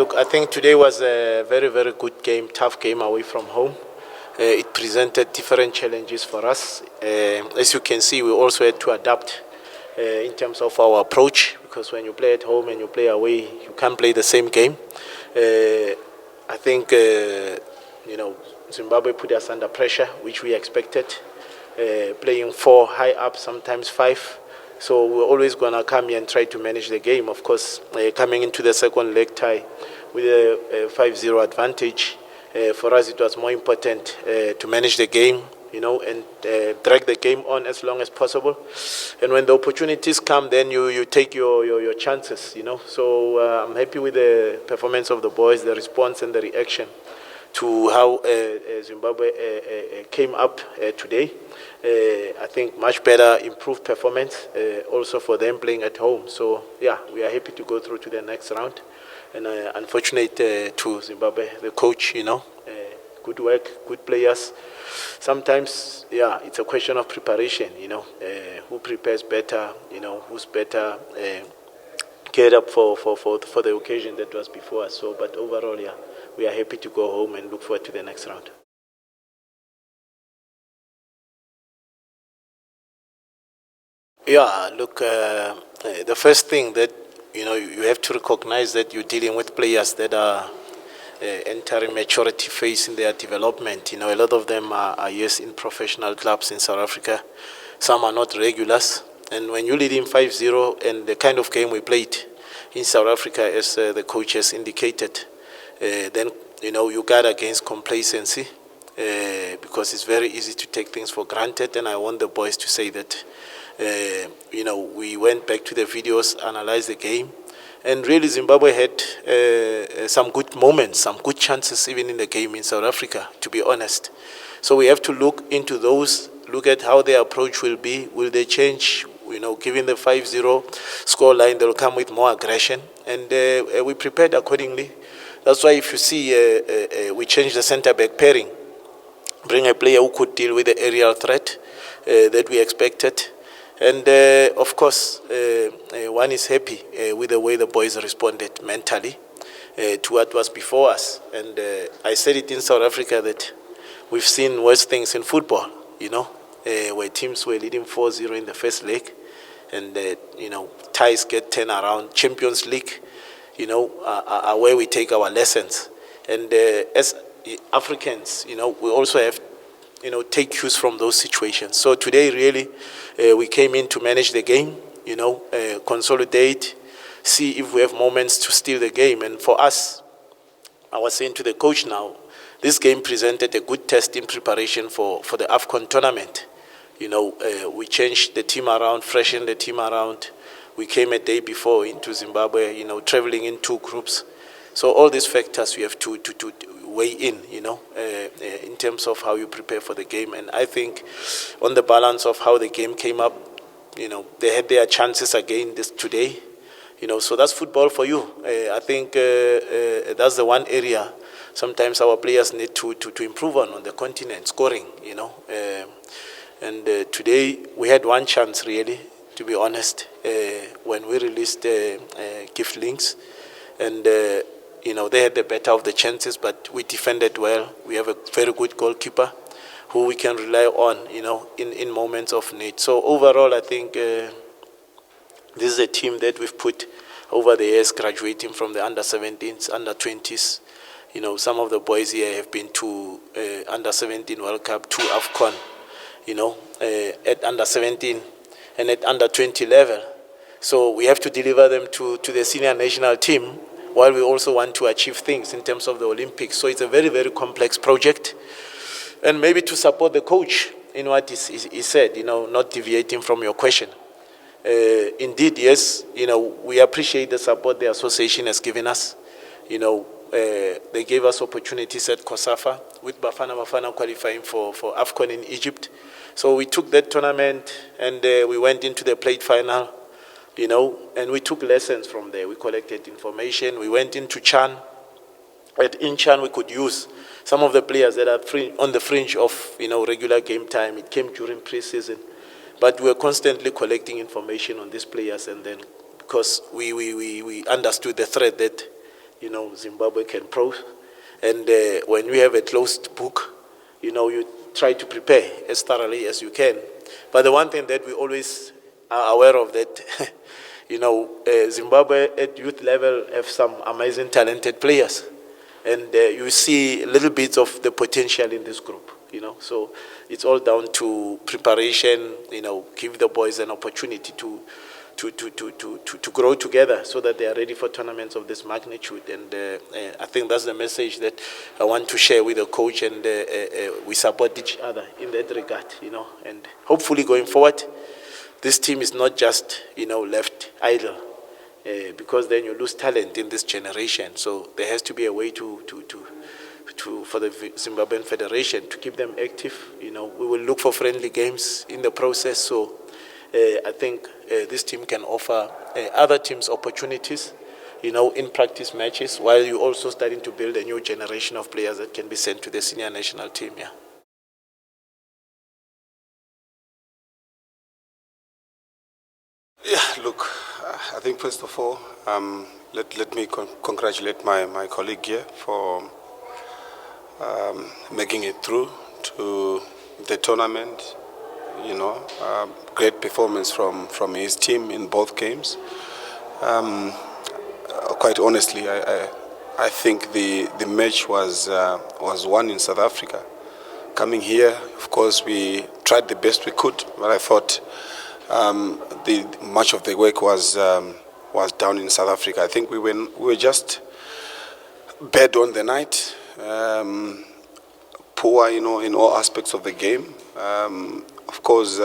look, I think today was a very, very good game, tough game away from home. It presented different challenges for us. As you can see, we also had to adapt in terms of our approach, because when you play at home and you play away, you can't play the same game. I think, Zimbabwe put us under pressure, which we expected, playing 4 high up, sometimes 5. So we're always going to come here and try to manage the game. Of course, coming into the second leg tie with a 5-0 advantage, for us it was more important to manage the game, and drag the game on as long as possible. And when the opportunities come, then you take your chances, So I'm happy with the performance of the boys, the response and the reaction to how Zimbabwe came up today. I think much better, improved performance also for them playing at home. So, yeah, we are happy to go through to the next round. And unfortunate to Zimbabwe, the coach, good work, good players. Sometimes, yeah, it's a question of preparation, who prepares better, who's better geared up for the occasion that was before us. So, but overall, yeah, we are happy to go home and look forward to the next round. Yeah, look, the first thing that, you have to recognize that you're dealing with players that are entering maturity phase in their development. A lot of them are yes, in professional clubs in South Africa. Some are not regulars. And when you lead in 5-0 and the kind of game we played in South Africa, as the coach has indicated, then, you guard against complacency because it's very easy to take things for granted. And I want the boys to say that, we went back to the videos, analyzed the game, and really Zimbabwe had some good moments, some good chances even in the game in South Africa, to be honest. So we have to look into those, look at how their approach will be. Will they change? Given the 5-0 scoreline, they'll come with more aggression, and we prepared accordingly. That's why if you see, we changed the centre-back pairing, bring a player who could deal with the aerial threat that we expected. And, of course, one is happy with the way the boys responded mentally to what was before us. And I said it in South Africa that we've seen worse things in football, where teams were leading 4-0 in the first leg, and, ties get turned around. Champions League, are where we take our lessons. And as Africans, we also have take cues from those situations. So today, really, we came in to manage the game, consolidate, see if we have moments to steal the game. And for us, I was saying to the coach now, this game presented a good test in preparation for the AFCON tournament. We changed the team around, freshened the team around. We came a day before into Zimbabwe, traveling in 2 groups. So all these factors we have to weigh in terms of how you prepare for the game. And I think on the balance of how the game came up, they had their chances again today. So that's football for you. I think that's the one area sometimes our players need to improve on the continent, scoring, And today we had one chance, really, to be honest, when we released gift links. And they had the better of the chances, but we defended well. We have a very good goalkeeper who we can rely on, in moments of need. So overall, I think this is a team that we've put over the years, graduating from the under-17s, under-20s. Some of the boys here have been to under-17 World Cup, to AFCON, at under-17 and at under-20 level. So we have to deliver them to the senior national team, while we also want to achieve things in terms of the Olympics. So it's a very, very complex project. And maybe to support the coach in what he said, not deviating from your question. Indeed, yes, we appreciate the support the association has given us. They gave us opportunities at COSAFA with Bafana qualifying for AFCON in Egypt. So we took that tournament and we went into the plate final. And we took lessons from there. We collected information. We went into Chan. In Chan, we could use some of the players that are on the fringe of, regular game time. It came during pre-season. But we were constantly collecting information on these players. And then, because we understood the threat that Zimbabwe can prove. And when you have a closed book, you try to prepare as thoroughly as you can. But the one thing that we always are aware of that, Zimbabwe at youth level have some amazing talented players. And you see little bits of the potential in this group, So it's all down to preparation, give the boys an opportunity to grow together so that they are ready for tournaments of this magnitude. And I think that's the message that I want to share with the coach, and we support each other in that regard, And hopefully going forward, this team is not just, left idle, because then you lose talent in this generation. So there has to be a way for the Zimbabwean Federation to keep them active. We will look for friendly games in the process. So I think this team can offer other teams opportunities, in practice matches, while you're also starting to build a new generation of players that can be sent to the senior national team. Yeah. Yeah, look, I think first of all, let me congratulate my colleague here for making it through to the tournament. Great performance from his team in both games. Quite honestly, I think the match was won in South Africa. Coming here, of course, we tried the best we could, but I thought much of the work was done in South Africa. I think we were just bad on the night, poor, in all aspects of the game. Of course,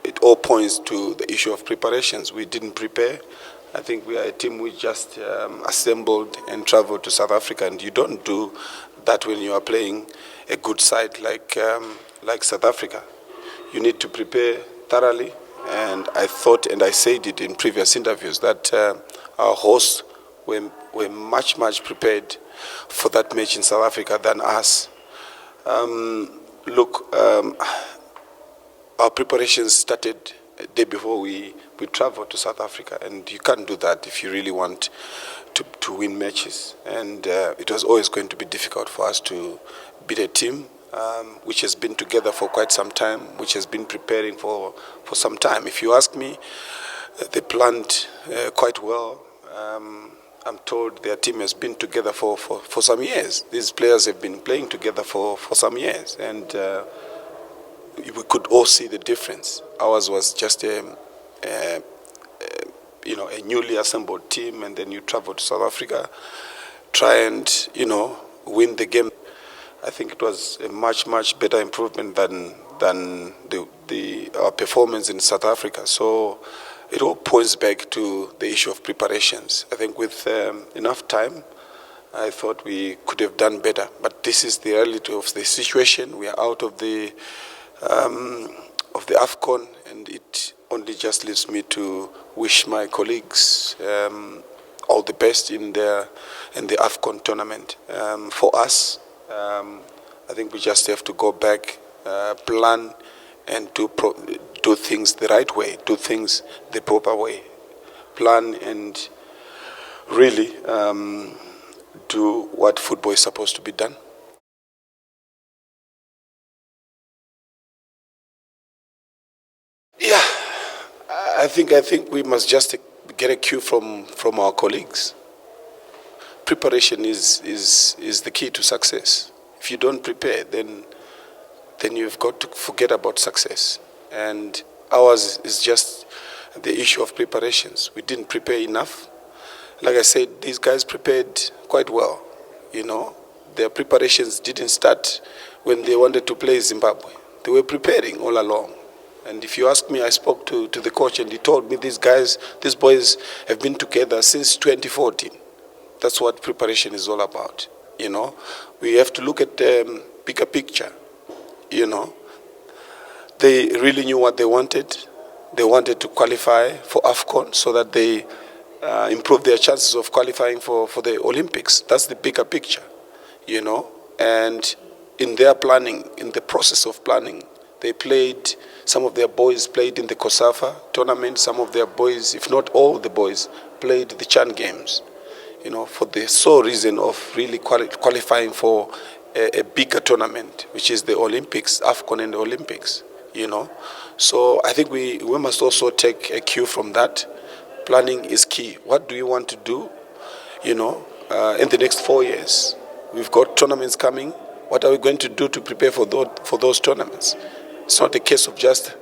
it all points to the issue of preparations. We didn't prepare. I think we are a team which just assembled and traveled to South Africa, and you don't do that when you are playing a good side like South Africa. You need to prepare thoroughly, and I thought, and I said it in previous interviews, that our hosts were much prepared for that match in South Africa than us. Our preparations started a day before we traveled to South Africa, and you can't do that if you really want to win matches. And it was always going to be difficult for us to beat a team which has been together for quite some time, which has been preparing for some time. If you ask me, they planned quite well. I'm told their team has been together for some years. These players have been playing together for some years, and we could all see the difference. Ours was just a newly assembled team, and then you travel to South Africa, try and win the game. I think it was a much better improvement than our performance in South Africa. So it all points back to the issue of preparations. I think with enough time, I thought we could have done better. But this is the reality of the situation. We are out of the AFCON, and it only just leaves me to wish my colleagues all the best in the AFCON tournament. For us, I think we just have to go back, plan, and do things the right way, do things the proper way, plan and really do what football is supposed to be done. Yeah, I think we must just get a cue from our colleagues. Preparation is the key to success. If you don't prepare, then you've got to forget about success. And ours is just the issue of preparations. We didn't prepare enough. Like I said, these guys prepared quite well. Their preparations didn't start when they wanted to play Zimbabwe. They were preparing all along. And if you ask me, I spoke to the coach, and he told me these boys have been together since 2014. That's what preparation is all about. We have to look at the bigger picture. They really knew what they wanted. They wanted to qualify for AFCON so that they improve their chances of qualifying for the Olympics. That's the bigger picture, And in their planning, in the process of planning, some of their boys played in the COSAFA tournament. Some of their boys, if not all the boys, played the Chan Games. for the sole reason of really qualifying for a bigger tournament, which is the Olympics, AFCON and the Olympics, So I think we must also take a cue from that. Planning is key. What do you want to do, in the next 4 years? We've got tournaments coming. What are we going to do to prepare for those tournaments? It's not a case of just,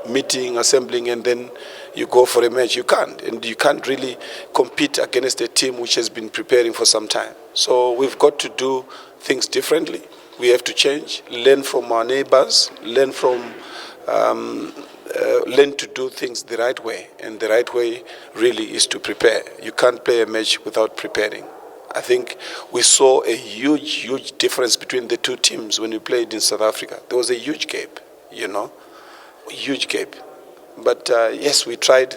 meeting, assembling, and then you go for a match. You can't. And you can't really compete against a team which has been preparing for some time. So we've got to do things differently. We have to change, learn from our neighbors, learn to do things the right way. And the right way really is to prepare. You can't play a match without preparing. I think we saw a huge difference between the two teams when we played in South Africa. There was a huge gap, huge gap. But yes, we tried.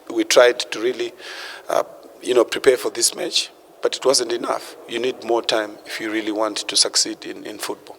We tried to really, prepare for this match, but it wasn't enough. You need more time if you really want to succeed in football.